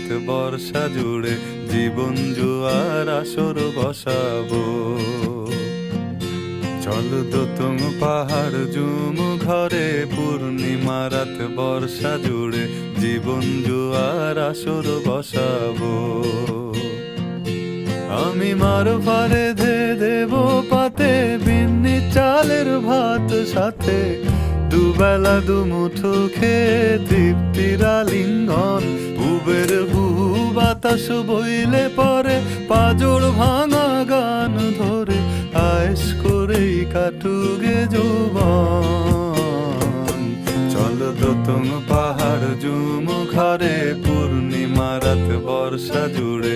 রাত বর্ষা জুড়ে জীবন জুয়ার আসর বসাবো। চল দোতং পাহাড় জুম ঘরে পূর্ণিমা রাত বর্ষা জুড়ে জীবন জুয়ার আসর বসাবো। আমি মার ফারে ধে দেব পাতে বিন্নি চালের ভাত সাথে, দুবেলা দুমুঠো খেয়ে তৃপ্তির আলিঙ্গন। উবের হুহু বাতাস বইলে পরে পাজড় ভাঙা গান ধরে আয়েশ করেই কাটুগে যৌবন। চল দোতং পাহাড় জুম ঘরে পূর্ণিমা রাত বর্ষা জুড়ে